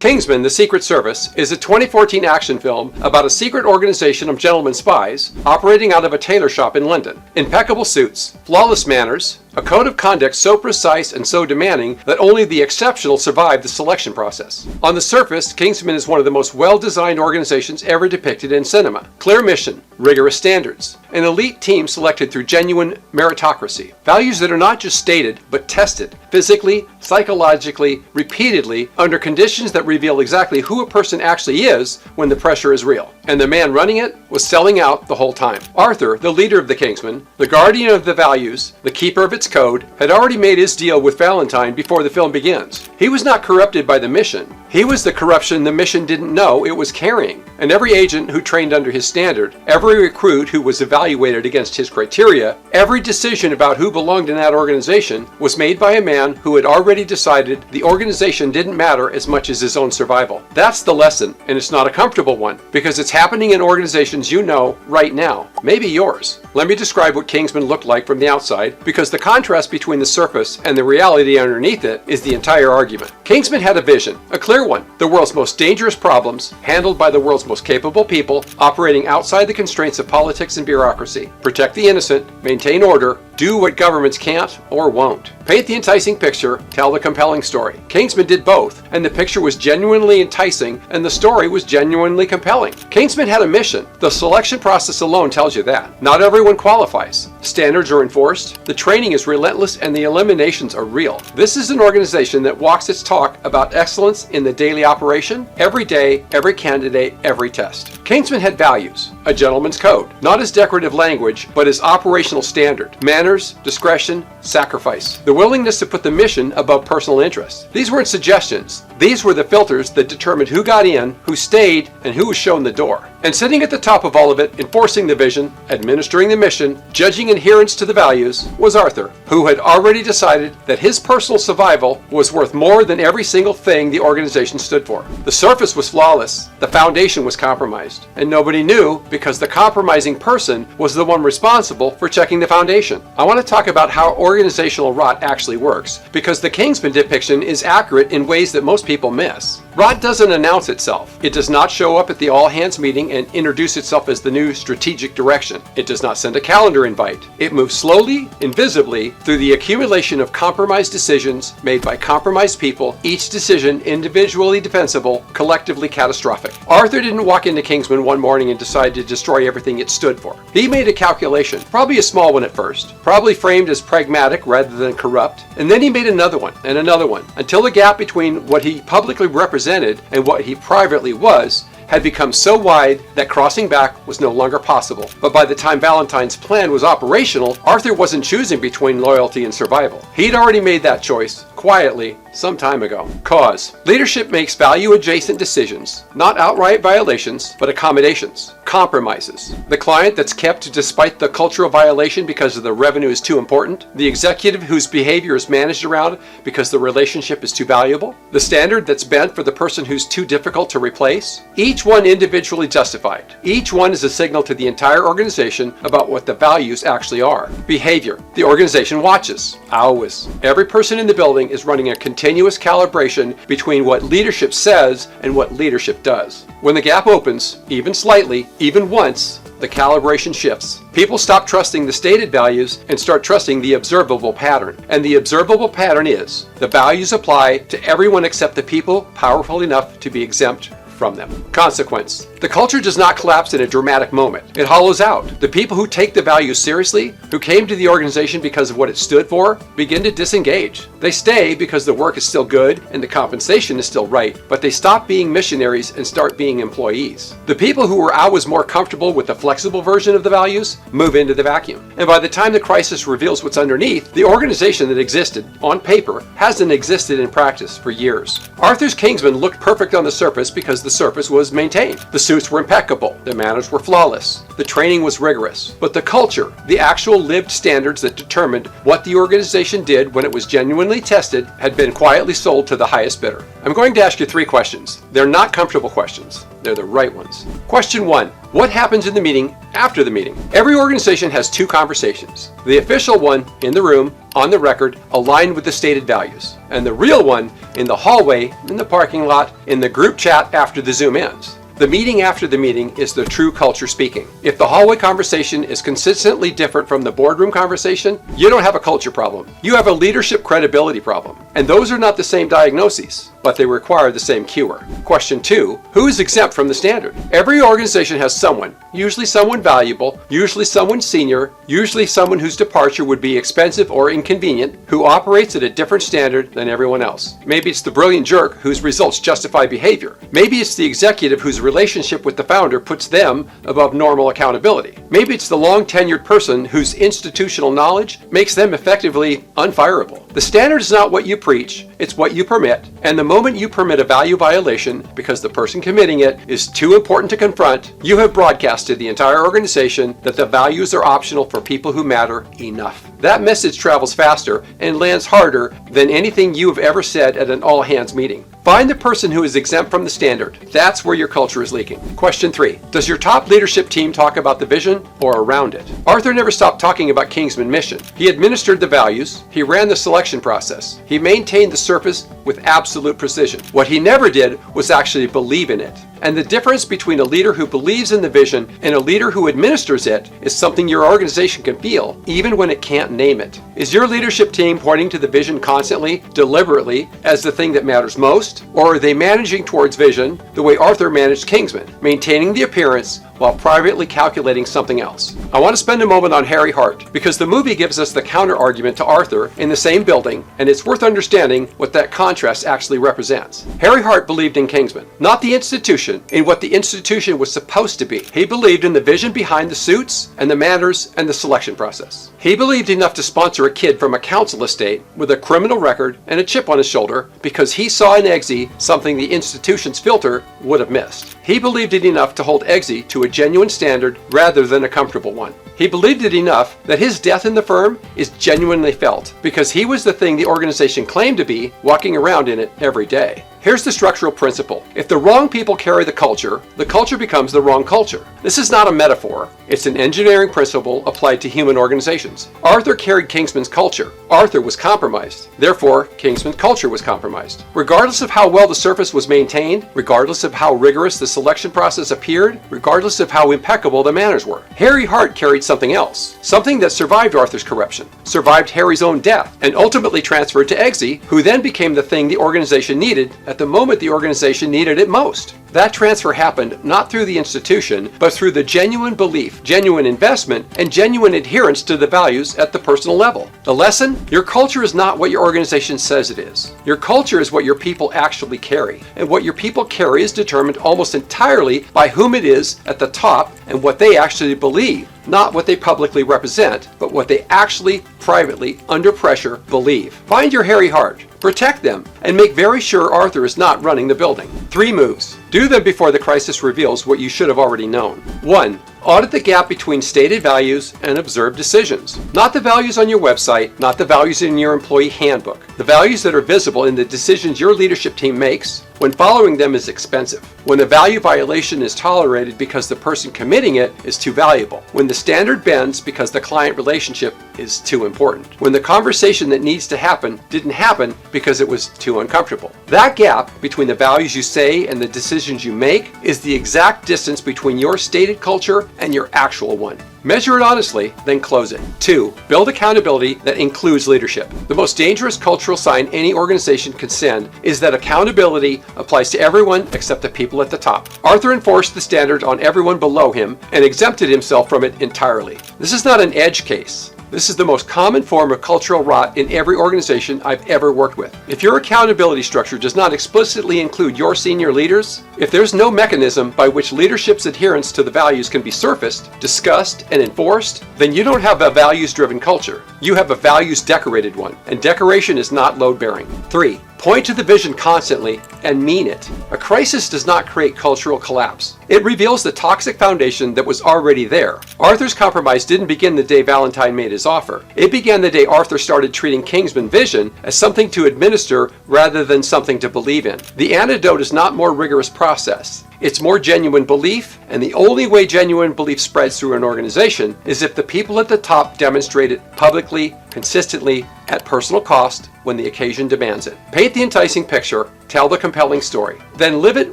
Kingsman, The Secret Service, is a 2014 action film about a secret organization of gentlemen spies operating out of a tailor shop in London. Impeccable suits, flawless manners, a code of conduct so precise and so demanding that only the exceptional survive the selection process. On the surface, Kingsman is one of the most well-designed organizations ever depicted in cinema. Clear mission, rigorous standards, an elite team selected through genuine meritocracy. Values that are not just stated, but tested, physically, psychologically, repeatedly, under conditions that reveal exactly who a person actually is when the pressure is real. And the man running it was selling out the whole time. Arthur, the leader of the Kingsmen, the guardian of the values, the keeper of its code, had already made his deal with Valentine before the film begins. He was not corrupted by the mission. He was the corruption the mission didn't know it was carrying. And every agent who trained under his standard, every recruit who was evaluated against his criteria, every decision about who belonged in that organization was made by a man who had already decided the organization didn't matter as much as his own survival. That's the lesson, and it's not a comfortable one, because it's happening in organizations you know right now, maybe yours. Let me describe what Kingsman looked like from the outside, because the contrast between the surface and the reality underneath it is the entire argument. Kingsman had a vision, a clear one. The world's most dangerous problems, handled by the world's most capable people, operating outside the constraints of politics and bureaucracy. Protect the innocent, maintain order, do what governments can't or won't. Paint the enticing picture, tell the compelling story. Kingsman did both, and the picture was genuinely enticing and the story was genuinely compelling. Kingsman had a mission. The selection process alone tells you that. Not everyone qualifies. Standards are enforced, the training is relentless, and the eliminations are real. This is an organization that walks its talk about excellence in the daily operation, every day, every candidate, every test. Kingsman had values, a gentleman's code, not as decorative language, but as operational standard. Manners, discretion, sacrifice. The willingness to put the mission above personal interest. These weren't suggestions. These were the filters that determined who got in, who stayed, and who was shown the door. And sitting at the top of all of it, enforcing the vision, administering the mission, judging adherence to the values, was Arthur, who had already decided that his personal survival was worth more than every single thing the organization stood for. The surface was flawless, the foundation was compromised, and nobody knew because the compromising person was the one responsible for checking the foundation. I want to talk about how organizational rot actually works, because the Kingsman depiction is accurate in ways that most people miss. Rot doesn't announce itself. It does not show up at the all-hands meeting and introduce itself as the new strategic direction. It does not send a calendar invite. It moves slowly, invisibly, through the accumulation of compromised decisions made by compromised people, each decision individually defensible, collectively catastrophic. Arthur didn't walk into Kingsman one morning and decide to destroy everything it stood for. He made a calculation, probably a small one at first, probably framed as pragmatic rather than corrupt, and then he made another one, until the gap between what he publicly represented and what he privately was had become so wide that crossing back was no longer possible. But by the time Valentine's plan was operational, Arthur wasn't choosing between loyalty and survival. He'd already made that choice, quietly, some time ago. Cause. Leadership makes value-adjacent decisions, not outright violations, but accommodations, compromises. The client that's kept despite the cultural violation because the revenue is too important, the executive whose behavior is managed around because the relationship is too valuable, the standard that's bent for the person who's too difficult to replace. Each one individually justified. Each one is a signal to the entire organization about what the values actually are. Behavior. The organization watches. Always. Every person in the building is running a continuous calibration between what leadership says and what leadership does. When the gap opens, even slightly, even once, the calibration shifts. People stop trusting the stated values and start trusting the observable pattern. And the observable pattern is the values apply to everyone except the people powerful enough to be exempt from them. Consequence. The culture does not collapse in a dramatic moment. It hollows out. The people who take the values seriously, who came to the organization because of what it stood for, begin to disengage. They stay because the work is still good and the compensation is still right, but they stop being missionaries and start being employees. The people who were always more comfortable with the flexible version of the values move into the vacuum. And by the time the crisis reveals what's underneath, the organization that existed on paper hasn't existed in practice for years. Arthur's Kingsman looked perfect on the surface because the surface was maintained. The suits were impeccable. The manners were flawless. The training was rigorous. But the culture, the actual lived standards that determined what the organization did when it was genuinely tested, had been quietly sold to the highest bidder. I'm going to ask you 3 questions. They're not comfortable questions. they're the right ones. Question 1. What happens in the meeting after the meeting? Every organization has two conversations. The official one in the room, on the record, aligned with the stated values. And the real one in the hallway, in the parking lot, in the group chat after the Zoom ends. The meeting after the meeting is the true culture speaking. If the hallway conversation is consistently different from the boardroom conversation, you don't have a culture problem. You have a leadership credibility problem. And those are not the same diagnoses, but they require the same cure. Question 2, who is exempt from the standard? Every organization has someone, usually someone valuable, usually someone senior, usually someone whose departure would be expensive or inconvenient, who operates at a different standard than everyone else. Maybe it's the brilliant jerk whose results justify behavior. Maybe it's the executive whose relationship with the founder puts them above normal accountability. Maybe it's the long-tenured person whose institutional knowledge makes them effectively unfireable. The standard is not what you preach, it's what you permit, and the moment you permit a value violation because the person committing it is too important to confront, you have broadcast to the entire organization that the values are optional for people who matter enough. That message travels faster and lands harder than anything you have ever said at an all-hands meeting. Find the person who is exempt from the standard. That's where your culture is leaking. Question 3. Does your top leadership team talk about the vision or around it? Arthur never stopped talking about Kingsman mission. He administered the values. He ran the selection process. He maintained the surface with absolute precision. What he never did was actually believe in it. And the difference between a leader who believes in the vision and a leader who administers it is something your organization can feel, even when it can't name it. Is your leadership team pointing to the vision constantly, deliberately, as the thing that matters most? Or are they managing towards vision the way Arthur managed Kingsman, maintaining the appearance while privately calculating something else? I want to spend a moment on Harry Hart, because the movie gives us the counter-argument to Arthur in the same building, and it's worth understanding what that contrast actually represents. Harry Hart believed in Kingsman, not the institution, in what the institution was supposed to be. He believed in the vision behind the suits and the manners and the selection process. He believed enough to sponsor a kid from a council estate with a criminal record and a chip on his shoulder because he saw in Eggsy something the institution's filter would have missed. He believed it enough to hold Eggsy to a genuine standard rather than a comfortable one. He believed it enough that his death in the firm is genuinely felt because he was the thing the organization claimed to be, walking around in it every day. Here's the structural principle. If the wrong people carry the culture becomes the wrong culture. This is not a metaphor. It's an engineering principle applied to human organizations. Arthur carried Kingsman's culture. Arthur was compromised. Therefore, Kingsman's culture was compromised. Regardless of how well the surface was maintained, regardless of how rigorous the selection process appeared, regardless of how impeccable the manners were, Harry Hart carried something else. Something that survived Arthur's corruption, survived Harry's own death, and ultimately transferred to Eggsy, who then became the thing the organization needed at the moment the organization needed it most. That transfer happened not through the institution, but through the genuine belief, genuine investment, and genuine adherence to the values at the personal level. The lesson? Your culture is not what your organization says it is. Your culture is what your people actually carry. And what your people carry is determined almost entirely by whom it is at the top and what they actually believe. Not what they publicly represent, but what they actually, privately, under pressure, believe. Find your Harry Hart, protect them, and make very sure Arthur is not running the building. 3 moves. Do them before the crisis reveals what you should have already known. 1. Audit the gap between stated values and observed decisions. Not the values on your website, not the values in your employee handbook. The values that are visible in the decisions your leadership team makes when following them is expensive. When the value violation is tolerated because the person committing it is too valuable. When the standard bends because the client relationship is too important. When the conversation that needs to happen didn't happen because it was too uncomfortable. That gap between the values you say and the decisions you make is the exact distance between your stated culture and your actual one. Measure it honestly, then close it. 2. Build accountability that includes leadership. The most dangerous cultural sign any organization can send is that accountability applies to everyone except the people at the top. Arthur enforced the standard on everyone below him and exempted himself from it entirely. This is not an edge case. This is the most common form of cultural rot in every organization I've ever worked with. If your accountability structure does not explicitly include your senior leaders, if there's no mechanism by which leadership's adherence to the values can be surfaced, discussed, and enforced, then you don't have a values-driven culture. You have a values-decorated one, and decoration is not load-bearing. 3. Point to the vision constantly and mean it. A crisis does not create cultural collapse. It reveals the toxic foundation that was already there. Arthur's compromise didn't begin the day Valentine made his offer. It began the day Arthur started treating Kingsman vision as something to administer rather than something to believe in. The antidote is not more rigorous process. It's more genuine belief, and the only way genuine belief spreads through an organization is if the people at the top demonstrate it publicly, consistently, at personal cost when the occasion demands it. Paint the enticing picture, tell the compelling story, then live it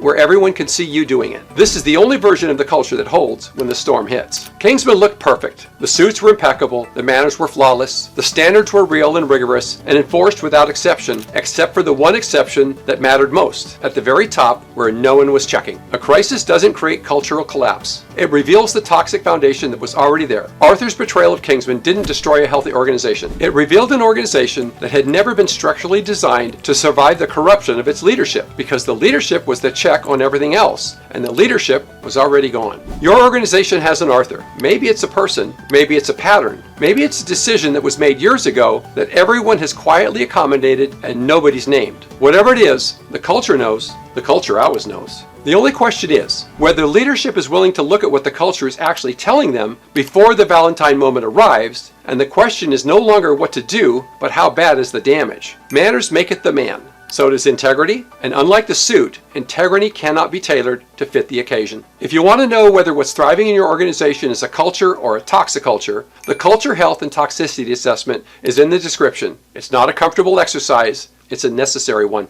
where everyone can see you doing it. This is the only version of the culture that holds when the storm hits. Kingsman looked perfect. The suits were impeccable, the manners were flawless, the standards were real and rigorous and enforced without exception, except for the one exception that mattered most, at the very top where no one was checking. A crisis doesn't create cultural collapse. It reveals the toxic foundation that was already there. Arthur's betrayal of Kingsman didn't destroy a healthy organization. It revealed an organization that had never been structurally designed to survive the corruption of its leadership, because the leadership was the check on everything else, and the leadership was already gone. Your organization has an Arthur. Maybe it's a person, maybe it's a pattern, maybe it's a decision that was made years ago that everyone has quietly accommodated and nobody's named. Whatever it is, the culture knows. The culture always knows. The only question is whether leadership is willing to look at what the culture is actually telling them before the Valentine moment arrives, and the question is no longer what to do, but how bad is the damage. Manners maketh the man. So does integrity, and unlike the suit, integrity cannot be tailored to fit the occasion. If you want to know whether what's thriving in your organization is a culture or a toxic culture, the culture health and toxicity assessment is in the description. It's not a comfortable exercise, it's a necessary one.